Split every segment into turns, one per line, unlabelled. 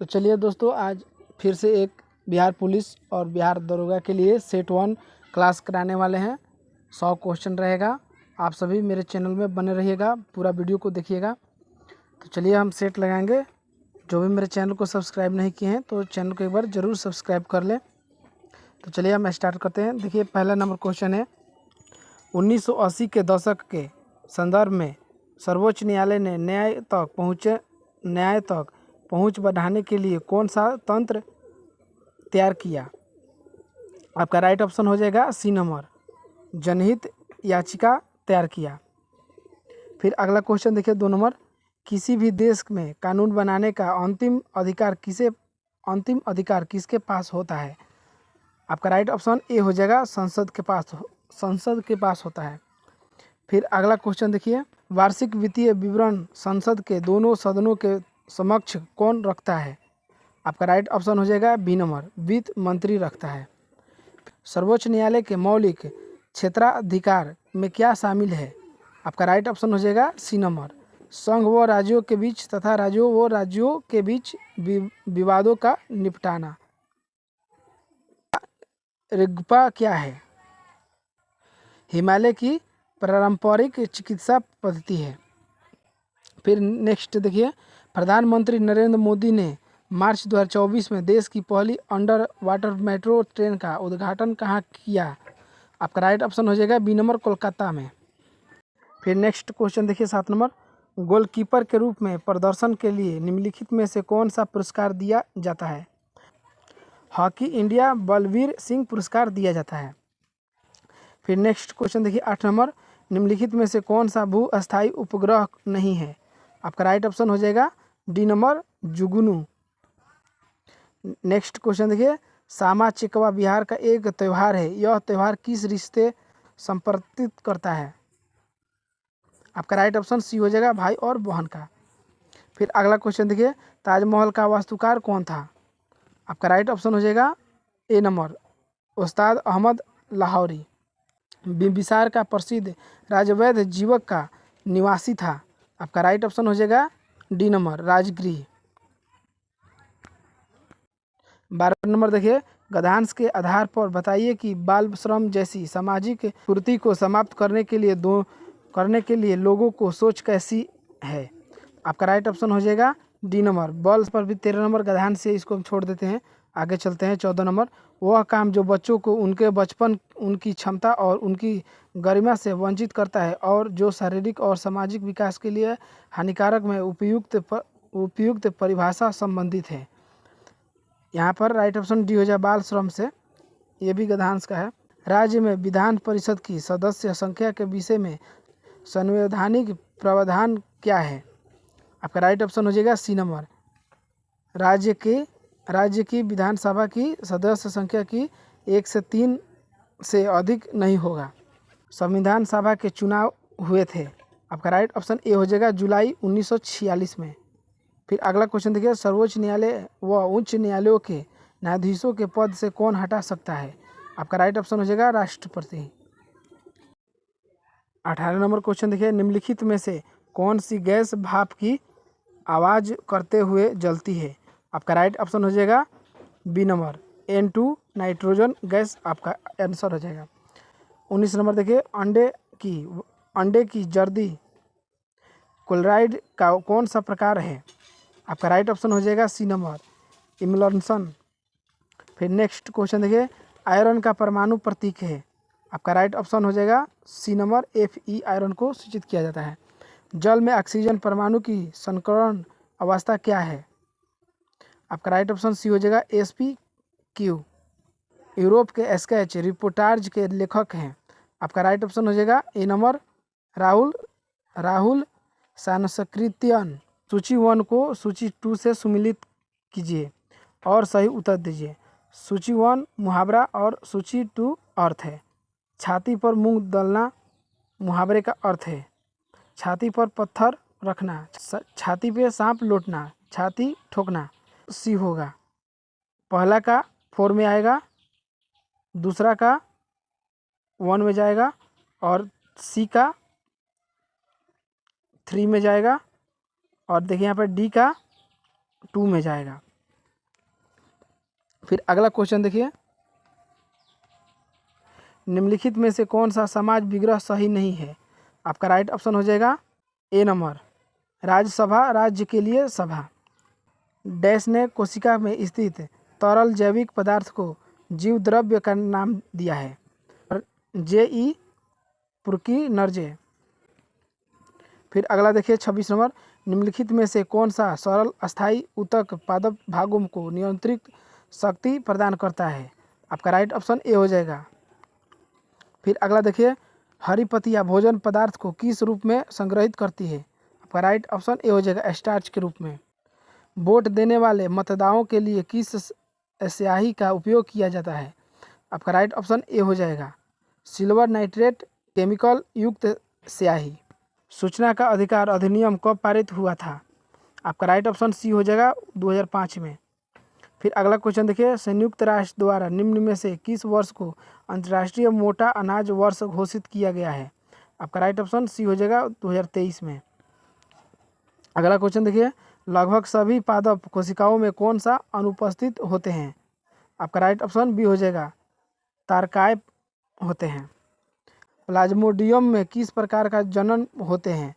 तो चलिए दोस्तों, आज फिर से एक बिहार पुलिस और बिहार दरोगा के लिए सेट 1 क्लास कराने वाले हैं। 100 क्वेश्चन रहेगा। आप सभी मेरे चैनल में बने रहिएगा, पूरा वीडियो को देखिएगा। तो चलिए हम सेट लगाएंगे। जो भी मेरे चैनल को सब्सक्राइब नहीं किए हैं तो चैनल को एक बार ज़रूर सब्सक्राइब कर लें। तो चलिए हम स्टार्ट करते हैं। देखिए, पहला नंबर क्वेश्चन है, 1980 के दशक के संदर्भ में सर्वोच्च न्यायालय ने न्याय तक पहुंच बढ़ाने के लिए कौन सा तंत्र तैयार किया? आपका राइट ऑप्शन हो जाएगा सी नंबर, जनहित याचिका तैयार किया। फिर अगला क्वेश्चन देखिए 2 नंबर, किसी भी देश में कानून बनाने का अंतिम अधिकार किसके पास होता है? आपका राइट ऑप्शन ए हो जाएगा, संसद के पास होता है। फिर अगला क्वेश्चन देखिए, वार्षिक वित्तीय विवरण संसद के दोनों सदनों के समक्ष कौन रखता है? आपका राइट ऑप्शन हो जाएगा बी नंबर, वित्त मंत्री रखता है। सर्वोच्च न्यायालय के मौलिक क्षेत्राधिकार में क्या शामिल है? आपका राइट ऑप्शन हो जाएगा सी नंबर, संघ व राज्यों के बीच तथा राज्यों के बीच विवादों का निपटाना। रिग्पा क्या है? हिमालय की पारंपरिक चिकित्सा पद्धति है। फिर नेक्स्ट देखिए, प्रधानमंत्री नरेंद्र मोदी ने मार्च 2024 में देश की पहली अंडर वाटर मेट्रो ट्रेन का उद्घाटन कहाँ किया? आपका राइट ऑप्शन हो जाएगा बी नंबर, कोलकाता में। फिर नेक्स्ट क्वेश्चन देखिए 7 नंबर, गोलकीपर के रूप में प्रदर्शन के लिए निम्नलिखित में से कौन सा पुरस्कार दिया जाता है? हॉकी इंडिया बलवीर सिंह पुरस्कार दिया जाता है। फिर नेक्स्ट क्वेश्चन देखिए 8 नंबर, निम्नलिखित में से कौन सा भू अस्थायी उपग्रह नहीं है? आपका राइट ऑप्शन हो जाएगा डी नंबर, जुगनू। नेक्स्ट क्वेश्चन देखिए, सामा चकेवा बिहार का एक त्यौहार है, यह त्यौहार किस रिश्ते संपर्कित करता है? आपका राइट ऑप्शन सी हो जाएगा, भाई और बहन का। फिर अगला क्वेश्चन देखिए, ताजमहल का वास्तुकार कौन था? आपका राइट ऑप्शन हो जाएगा ए नंबर, उस्ताद अहमद लाहौरी। बिंबिसार का प्रसिद्ध राजवैद्य जीवक का निवासी था। आपका राइट ऑप्शन हो जाएगा डी नंबर, राजगृह। 12 नंबर देखिए, गद्यांश के आधार पर बताइए कि बाल श्रम जैसी सामाजिक कुरीति को समाप्त करने के लिए लोगों को सोच कैसी है? आपका राइट ऑप्शन हो जाएगा डी नंबर, बल पर भी 13 नंबर गद्यांश से इसको हम छोड़ देते हैं। आगे चलते हैं 14 नंबर, वह काम जो बच्चों को उनके बचपन, उनकी क्षमता और उनकी गरिमा से वंचित करता है और जो शारीरिक और सामाजिक विकास के लिए हानिकारक में उपयुक्त परिभाषा संबंधित है। यहाँ पर राइट ऑप्शन डी हो जाए, बाल श्रम से, ये भी गद्यांश का है। राज्य में विधान परिषद की सदस्य संख्या के विषय में संवैधानिक प्रावधान क्या है? आपका राइट ऑप्शन हो जाएगा सी नंबर, राज्य की विधानसभा की सदस्य संख्या की 1 से 3 से अधिक नहीं होगा। संविधान सभा के चुनाव हुए थे। आपका राइट ऑप्शन ए हो जाएगा, जुलाई 1946 में। फिर अगला क्वेश्चन देखिए, सर्वोच्च न्यायालय व उच्च न्यायालयों के न्यायाधीशों के पद से कौन हटा सकता है? आपका राइट ऑप्शन हो जाएगा राष्ट्रपति। 18 नंबर क्वेश्चन देखिए, निम्नलिखित में से कौन सी गैस भाप की आवाज़ करते हुए जलती है? आपका राइट ऑप्शन हो जाएगा B number, N2 nitrogen gas आपका आंसर हो जाएगा। 19 नंबर देखिए, अंडे की जर्दी क्लोराइड का कौन सा प्रकार है? आपका राइट ऑप्शन हो जाएगा सी नंबर, इमल्सन। फिर नेक्स्ट क्वेश्चन देखिए, आयरन का परमाणु प्रतीक है। आपका राइट ऑप्शन हो जाएगा सी नंबर, Fe आयरन को सूचित किया जाता है। जल में ऑक्सीजन परमाणु की संकरण अवस्था क्या है? आपका राइट ऑप्शन सी हो जाएगा, sp3। यूरोप के स्केच रिपोर्टाज के लेखक हैं। आपका राइट ऑप्शन हो जाएगा ए नंबर, राहुल सांस्कृतियन। सूची 1 को सूची 2 से सुमिलित कीजिए और सही उत्तर दीजिए। सूची 1 मुहावरा और सूची 2 अर्थ है। छाती पर मूंग दलना मुहावरे का अर्थ है। छाती पर पत्थर रखना, छाती पे सांप लौटना, छाती ठोकना सी होगा। पहला का 4 में आएगा, दूसरा का 1 में जाएगा और सी का 3 में जाएगा और देखिए यहाँ पर डी का 2 में जाएगा। फिर अगला क्वेश्चन देखिए, निम्नलिखित में से कौन सा समाज विग्रह सही नहीं है? आपका राइट ऑप्शन हो जाएगा ए नंबर, राज्यसभा, राज्य के लिए सभा। डैश ने कोशिका में स्थित तरल जैविक पदार्थ को जीव द्रव्य का नाम दिया है? और जे.ई. पुरकी नर्जे। फिर अगला देखिए 26 नंबर, निम्नलिखित में से कौन सा सरल अस्थायी ऊतक पादप भागों को नियंत्रित शक्ति प्रदान करता है? आपका राइट ऑप्शन ए हो जाएगा। फिर अगला देखिए, हरी पत्तियाँ भोजन पदार्थ को किस रूप में संग्रहित करती है? आपका राइट ऑप्शन ए हो जाएगा, स्टार्च के रूप में। वोट देने वाले मतदाताओं के लिए किस स्याही का उपयोग किया जाता है? आपका राइट ऑप्शन ए हो जाएगा, सिल्वर नाइट्रेट केमिकल युक्त स्याही। सूचना का अधिकार अधिनियम कब पारित हुआ था? आपका राइट ऑप्शन सी हो जाएगा 2005 में। फिर अगला क्वेश्चन देखिए, संयुक्त राष्ट्र द्वारा निम्न में से किस वर्ष को अंतर्राष्ट्रीय मोटा अनाज वर्ष घोषित किया गया है? आपका राइट ऑप्शन सी हो जाएगा 2023 में। अगला क्वेश्चन देखिए, लगभग सभी पादप कोशिकाओं में कौन सा अनुपस्थित होते हैं? आपका राइट ऑप्शन बी हो जाएगा, तारकाय होते हैं। प्लाज्मोडियम में किस प्रकार का जनन होते हैं?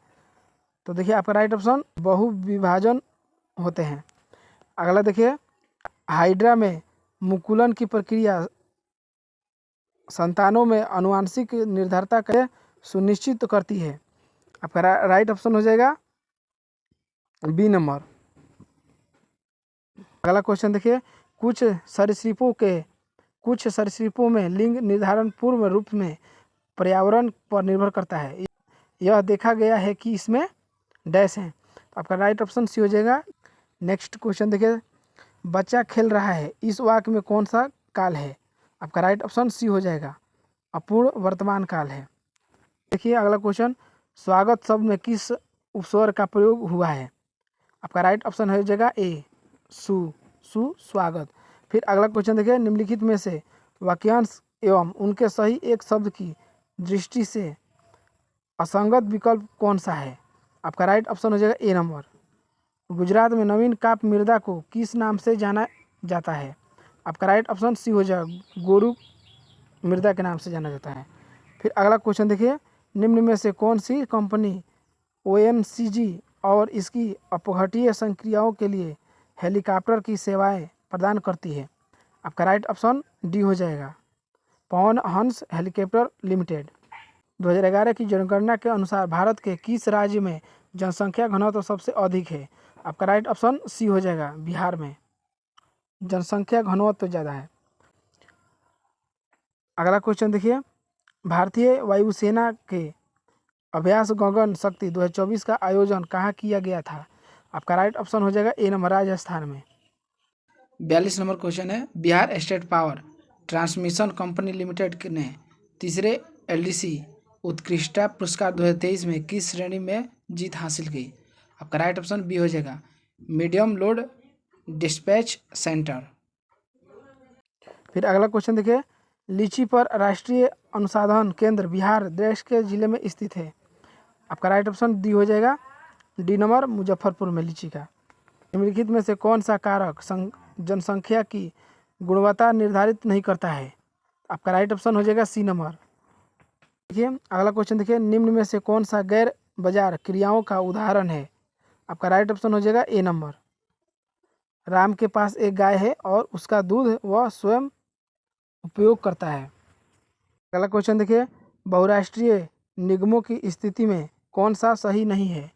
तो देखिए आपका राइट ऑप्शन बहुविभाजन होते हैं। अगला देखिए, हाइड्रा में मुकुलन की प्रक्रिया संतानों में आनुवंशिक निर्भरता कैसे सुनिश्चित करती है? आपका राइट ऑप्शन हो जाएगा बी नंबर। अगला क्वेश्चन देखिए, कुछ सरीसृपों में लिंग निर्धारण पूर्ण रूप में पर्यावरण पर निर्भर करता है। यह देखा गया है कि इसमें डैश हैं। आपका राइट ऑप्शन सी हो जाएगा। नेक्स्ट क्वेश्चन देखिए, बच्चा खेल रहा है, इस वाक्य में कौन सा काल है? आपका राइट ऑप्शन सी हो जाएगा, अपूर्ण वर्तमान काल है। देखिए अगला क्वेश्चन, स्वागत शब्द में किस उपस्वर का प्रयोग हुआ है? आपका राइट ऑप्शन हो जाएगा ए, स्वागत। फिर अगला क्वेश्चन देखिए, निम्नलिखित में से वाक्यांश एवं उनके सही एक शब्द की दृष्टि से असंगत विकल्प कौन सा है? आपका राइट ऑप्शन हो जाएगा ए नंबर, गुजरात में नवीन काप मृदा को किस नाम से जाना जाता है? आपका राइट ऑप्शन सी हो जाएगा, गोरु मृदा के नाम से जाना जाता है। फिर अगला क्वेश्चन देखिए, निम्न में से कौन सी कंपनी ONGC और इसकी अपघटीय संक्रियाओं के लिए हेलीकॉप्टर की सेवाएं प्रदान करती है? आपका राइट ऑप्शन डी हो जाएगा, पवन हंस हेलीकॉप्टर लिमिटेड। 2011 की जनगणना के अनुसार भारत के किस राज्य में जनसंख्या घनत्व सबसे अधिक है? आपका राइट ऑप्शन सी हो जाएगा, बिहार में जनसंख्या घनत्व ज़्यादा है। अगला क्वेश्चन देखिए, भारतीय वायुसेना के अभ्यास गगन शक्ति 2024 का आयोजन कहाँ किया गया था? आपका राइट ऑप्शन हो जाएगा ए नंबर, राजस्थान में। 42 नंबर क्वेश्चन है, Bihar state power transmission company limited ने तीसरे LDC उत्कृष्टता पुरस्कार 2023 में किस श्रेणी में जीत हासिल की? आपका राइट ऑप्शन बी हो जाएगा, मीडियम लोड डिस्पैच सेंटर। फिर अगला क्वेश्चन देखिए, लीची पर राष्ट्रीय अनुसंधान केंद्र बिहार देश के जिले में स्थित है? आपका राइट ऑप्शन डी हो जाएगा, डी नंबर, मुजफ्फरपुर में लीची का। निम्नलिखित में से कौन सा कारक जनसंख्या की गुणवत्ता निर्धारित नहीं करता है? आपका राइट ऑप्शन हो जाएगा सी नंबर। देखिए अगला क्वेश्चन देखिए, निम्न में से कौन सा गैर बाजार क्रियाओं का उदाहरण है? आपका राइट ऑप्शन हो जाएगा ए नंबर, राम के पास एक गाय है और उसका दूध वह स्वयं उपयोग करता है। अगला क्वेश्चन देखिए, बहुराष्ट्रीय निगमों की स्थिति में कौन सा सही नहीं है?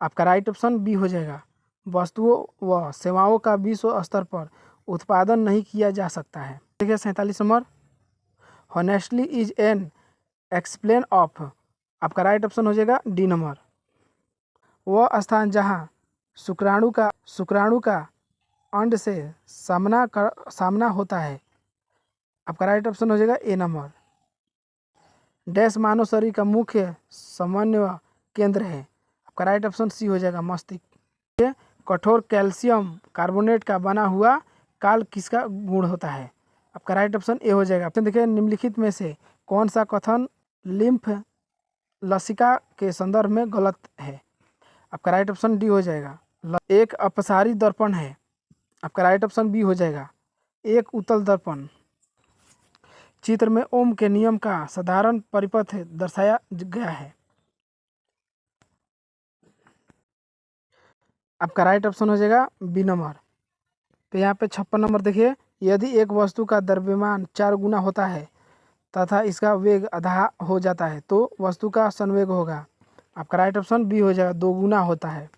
आपका राइट ऑप्शन बी हो जाएगा, वस्तुओं व सेवाओं का विश्व स्तर पर उत्पादन नहीं किया जा सकता है। देखिए 47 number, honestly is an explain of. आपका राइट ऑप्शन हो जाएगा डी नंबर, वह स्थान जहाँ शुक्राणु का अंड से सामना होता है। आपका राइट ऑप्शन हो जाएगा ए नंबर, डैश मानव शरीर का मुख्य समन्वय केंद्र है। आपका राइट ऑप्शन सी हो जाएगा, मस्तिष्क। कठोर कैल्शियम कार्बोनेट का बना हुआ काल किसका गुण होता है? आपका राइट ऑप्शन ए हो जाएगा। ऑप्शन देखिए, निम्नलिखित में से कौन सा कथन लिम्फ लसिका के संदर्भ में गलत है? आपका राइट ऑप्शन डी हो जाएगा, एक अपसारी दर्पण है। आपका राइट ऑप्शन बी हो जाएगा, एक उत्तल दर्पण। चित्र में ओम के नियम का साधारण परिपथ दर्शाया गया है। आपका राइट ऑप्शन हो जाएगा बी नंबर। तो यहाँ पे 56 नंबर देखिए, यदि एक वस्तु का द्रव्यमान 4 गुना होता है तथा इसका वेग आधा हो जाता है तो वस्तु का संवेग होगा। आपका राइट ऑप्शन बी हो जाएगा, 2 गुना होता है।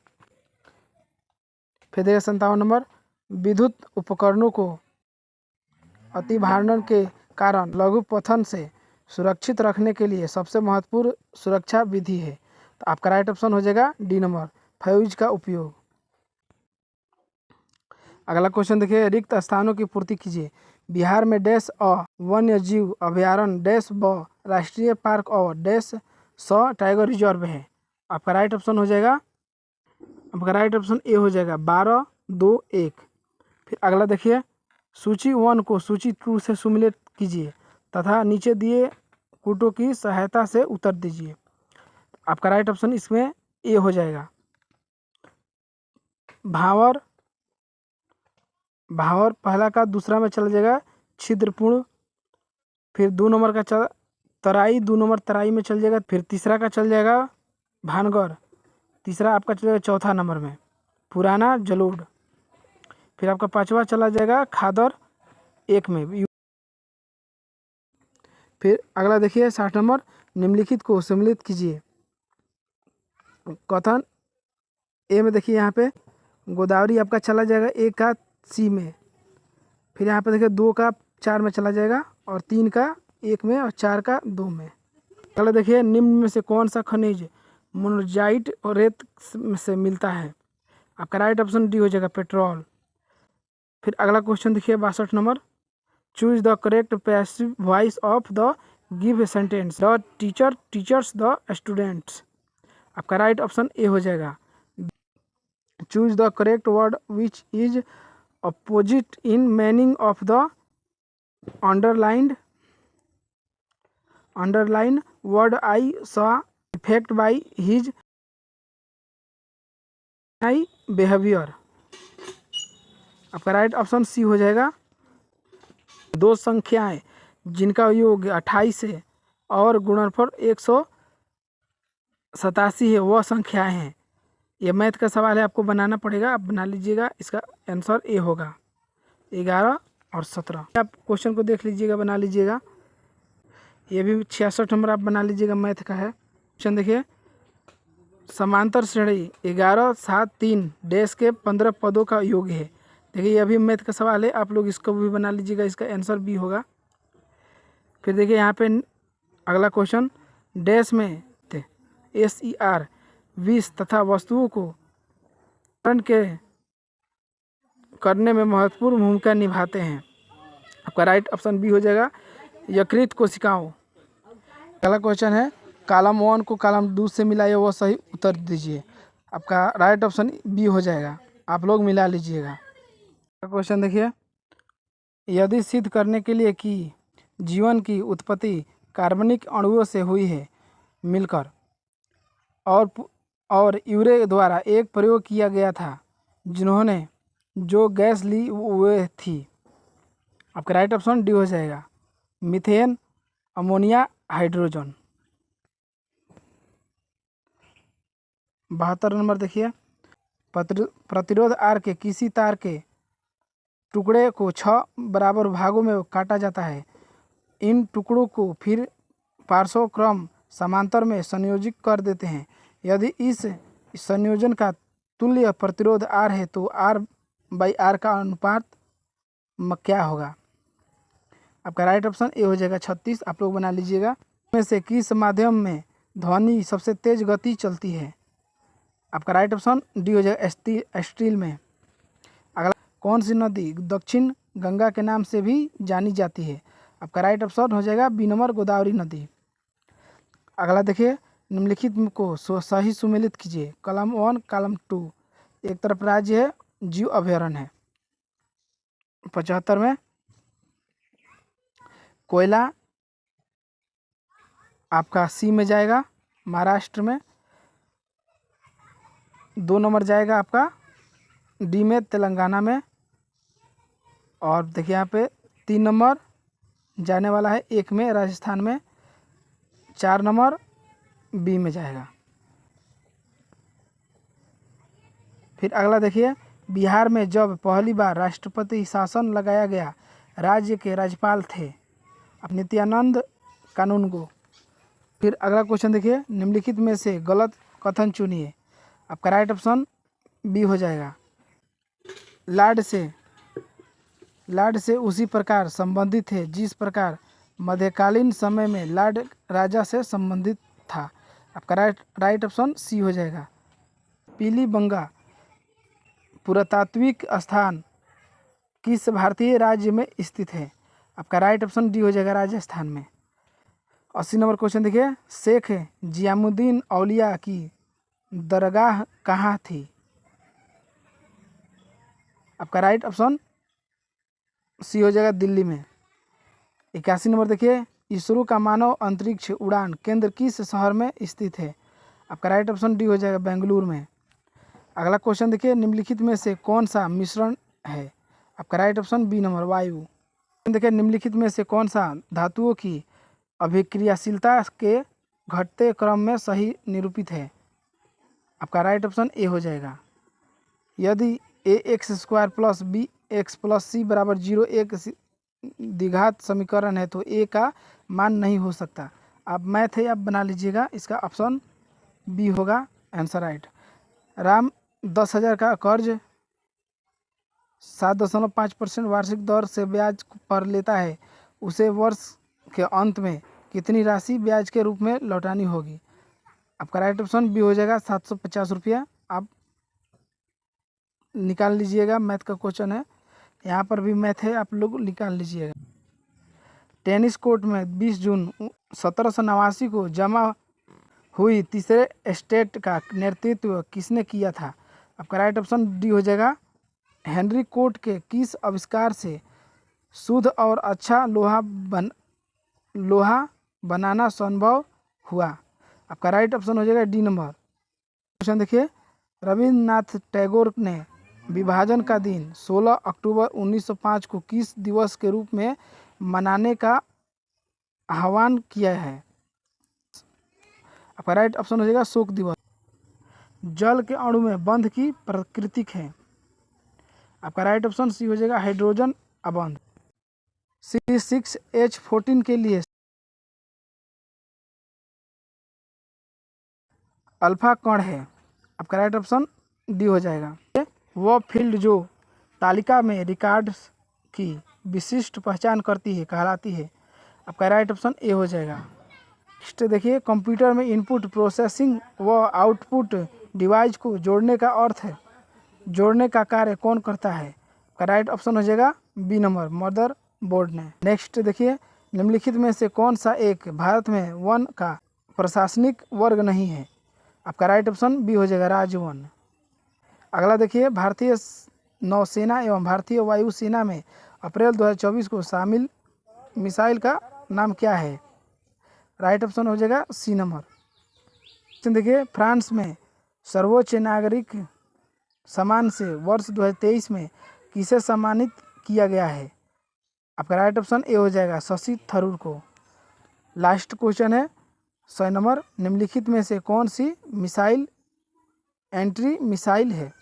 फिर देखिए 57 नंबर, विद्युत उपकरणों को अतिभारण के कारण लघु पतन से सुरक्षित रखने के लिए सबसे महत्वपूर्ण सुरक्षा विधि है। तो आपका राइट ऑप्शन हो जाएगा डी नंबर, फ्यूज का उपयोग। अगला क्वेश्चन देखिए, रिक्त स्थानों की पूर्ति कीजिए। बिहार में डैश अ वन्य जीव अभ्यारण्य डैश ब राष्ट्रीय पार्क और डैश स टाइगर रिजर्व है। आपका राइट ऑप्शन हो जाएगा, आपका राइट ऑप्शन ए हो जाएगा 12, 2, 1। फिर अगला देखिए, सूची 1 को सूची 2 से सुमेलित कीजिए तथा नीचे दिए कूटों की सहायता से उत्तर दीजिए। आपका राइट ऑप्शन इसमें ए हो जाएगा। भावर, भावर पहला का दूसरा में चला जाएगा छिद्रपूर्ण। फिर 2 नंबर का तराई, 2 नंबर तराई में चल जाएगा। फिर तीसरा का चल जाएगा भानगढ़, तीसरा आपका चल जाएगा चौथा नंबर में पुराना जलोढ़। फिर आपका पांचवा चला जाएगा खादर 1 में। फिर अगला देखिए 60 नंबर, निम्नलिखित को सम्मिलित कीजिए। कथन ए में देखिए यहाँ पे गोदावरी आपका चला जाएगा 1 का सी में। फिर यहाँ पे देखिए 2 का 4 में चला जाएगा और 3 का 1 में और 4 का 2 में। अगला देखिए, निम्न में से कौन सा खनिज मोनजाइट और रेत से मिलता है। आपका राइट ऑप्शन डी हो जाएगा पेट्रोल। फिर अगला क्वेश्चन देखिए 62 number, choose the correct passive voice of the give sentence. The teacher teachers the students. आपका राइट ऑप्शन ए हो जाएगा। Choose the correct word which is opposite in meaning of the underline word I saw effect by his I behaviour. आपका right option C हो जाएगा। 2 संख्याएं जिनका योग 28 है और गुणनफल 187 है वह संख्याएं हैं। ये मैथ का सवाल है, आपको बनाना पड़ेगा, आप बना लीजिएगा। इसका आंसर ए होगा 11 और 17। आप क्वेश्चन को देख लीजिएगा, बना लीजिएगा। ये भी 66 नंबर आप बना लीजिएगा, मैथ का है। क्वेश्चन देखिए, समांतर श्रेणी 11, 7, 3 डैश के 15 पदों का योग है। देखिए ये भी मैथ का सवाल है, आप लोग इसको भी बना लीजिएगा, इसका आंसर बी होगा। फिर देखिए यहाँ पे अगला क्वेश्चन, डैश में SER 20 तथा वस्तुओं को के करने में महत्वपूर्ण भूमिका निभाते हैं। आपका राइट ऑप्शन बी हो जाएगा, यकृत कोशिकाओं। अगला क्वेश्चन है, कॉलम 1 को कॉलम 2 से मिलाइए, वो सही उत्तर दीजिए। आपका राइट ऑप्शन बी हो जाएगा, आप लोग मिला लीजिएगा। क्वेश्चन देखिए, यदि सिद्ध करने के लिए कि जीवन की उत्पत्ति कार्बनिक अणुओं से हुई है मिलकर और यूरे द्वारा एक प्रयोग किया गया था जिन्होंने जो गैस ली वो थी। आपका राइट ऑप्शन डी हो जाएगा, मीथेन, अमोनिया, हाइड्रोजन। 72 नंबर देखिए, प्रतिरोध आर के किसी तार के टुकड़े को 6 बराबर भागों में काटा जाता है। इन टुकड़ों को फिर पार्श्व क्रम समांतर में संयोजित कर देते हैं। यदि इस संयोजन का तुल्य प्रतिरोध R है तो R/R का अनुपात क्या होगा। आपका राइट ऑप्शन ए हो जाएगा 36, आप लोग बना लीजिएगा। में से किस माध्यम में ध्वनि सबसे तेज गति चलती है। आपका राइट ऑप्शन डी हो जाएगा, स्टील में। अगला, कौन सी नदी दक्षिण गंगा के नाम से भी जानी जाती है। आपका राइट ऑप्शन हो जाएगा बी नंबर, गोदावरी नदी। अगला देखिए, निम्नलिखित को सही सुमेलित कीजिए। कॉलम 1 कॉलम 2 एक तरफ राज्य है, जीव अभ्यारण्य है। 75 में कोयला आपका सी में जाएगा, महाराष्ट्र में। 2 नंबर जाएगा आपका डी में, तेलंगाना में। और देखिए यहाँ पे 3 नंबर जाने वाला है 1 में राजस्थान में, 4 नंबर बी में जाएगा। फिर अगला देखिए, बिहार में जब पहली बार राष्ट्रपति शासन लगाया गया, राज्य के राज्यपाल थे नित्यानंद कानूनगो। फिर अगला क्वेश्चन देखिए, निम्नलिखित में से गलत कथन चुनिए। आपका राइट ऑप्शन बी हो जाएगा। लाड से उसी प्रकार संबंधित है जिस प्रकार मध्यकालीन समय में लाड राजा से संबंधित था। आपका राइट ऑप्शन सी हो जाएगा। पीलीबंगा पुरातात्विक स्थान किस भारतीय राज्य में स्थित है? आपका राइट ऑप्शन डी हो जाएगा, राजस्थान में। 80 नंबर क्वेश्चन देखिए, शेख जियामुद्दीन औलिया की दरगाह कहाँ थी? आपका राइट ऑप्शन सी हो जाएगा, दिल्ली में। 81 नंबर देखिए, इसरो का मानव अंतरिक्ष उड़ान केंद्र किस शहर में स्थित है? आपका राइट ऑप्शन डी हो जाएगा, बेंगलुरु में। अगला क्वेश्चन देखिए, निम्नलिखित में से कौन सा मिश्रण है? आपका राइट ऑप्शन बी नंबर, वायु। देखिए, निम्नलिखित में से कौन सा धातुओं की अभिक्रियाशीलता के घटते क्रम में सही निरूपित है? आपका राइट ऑप्शन ए हो जाएगा। यदि ax² plus b x plus c बराबर 0 एक द्विघात समीकरण है तो ए का मान नहीं हो सकता। आप मैथ है आप बना लीजिएगा, इसका ऑप्शन बी होगा आंसर राइट। राम 10,000 का कर्ज 7.5% वार्षिक दर से ब्याज पर लेता है, उसे वर्ष के अंत में कितनी राशि ब्याज के रूप में लौटानी होगी? आपका राइट ऑप्शन बी हो जाएगा, 750 रुपया। आप निकाल लीजिएगा, मैथ का क्वेश्चन है, यहाँ पर भी मैथ है, आप लोग निकाल लीजिएगा। टेनिस कोर्ट में 20 जून 1789 को जमा हुई तीसरे स्टेट का नेतृत्व किसने किया था? आपका राइट ऑप्शन डी हो जाएगा। हेनरी कोर्ट के किस आविष्कार से शुद्ध और अच्छा लोहा बनाना संभव हुआ? आपका राइट ऑप्शन हो जाएगा डी नंबर। क्वेश्चन देखिए, रविन्द्रनाथ टैगोर ने विभाजन का दिन 16 अक्टूबर 1905 को किस दिवस के रूप में मनाने का आह्वान किया है? आपका राइट ऑप्शन हो जाएगा शोक दिवस। जल के अणु में बंध की प्रकृति है? आपका राइट ऑप्शन सी हो जाएगा, हाइड्रोजन अबंध। C6H14 के लिए अल्फा कण है? आपका राइट ऑप्शन डी हो जाएगा। वह फील्ड जो तालिका में रिकॉर्ड्स की विशिष्ट पहचान करती है कहलाती है? आपका राइट ऑप्शन ए हो जाएगा। नेक्स्ट देखिए, कंप्यूटर में इनपुट प्रोसेसिंग व आउटपुट डिवाइस को जोड़ने का अर्थ है, जोड़ने का कार्य कौन करता है? आपका राइट ऑप्शन हो जाएगा बी नंबर, मदर बोर्ड ने। नेक्स्ट देखिए, निम्नलिखित में से कौन सा एक भारत में वन का प्रशासनिक वर्ग नहीं है? आपका राइट ऑप्शन बी हो जाएगा, राजवन। अगला देखिए, भारतीय नौसेना एवं भारतीय वायुसेना में अप्रैल 2024 को शामिल मिसाइल का नाम क्या है? राइट ऑप्शन हो जाएगा सी नंबर। देखिए, फ्रांस में सर्वोच्च नागरिक सम्मान से वर्ष 2023 में किसे सम्मानित किया गया है? आपका राइट ऑप्शन ए हो जाएगा, शशि थरूर को। लास्ट क्वेश्चन है 100 नंबर, निम्नलिखित में से कौन सी मिसाइल एंट्री मिसाइल है?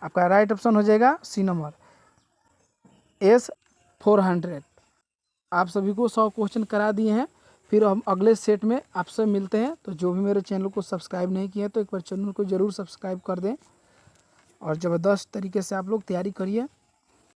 आपका राइट ऑप्शन हो जाएगा सी नंबर, S-400। आप सभी को 100 क्वेश्चन करा दिए हैं। फिर हम अगले सेट में आपसे मिलते हैं। तो जो भी मेरे चैनल को सब्सक्राइब नहीं किए तो एक बार चैनल को ज़रूर सब्सक्राइब कर दें और ज़बरदस्त तरीके से आप लोग तैयारी करिए।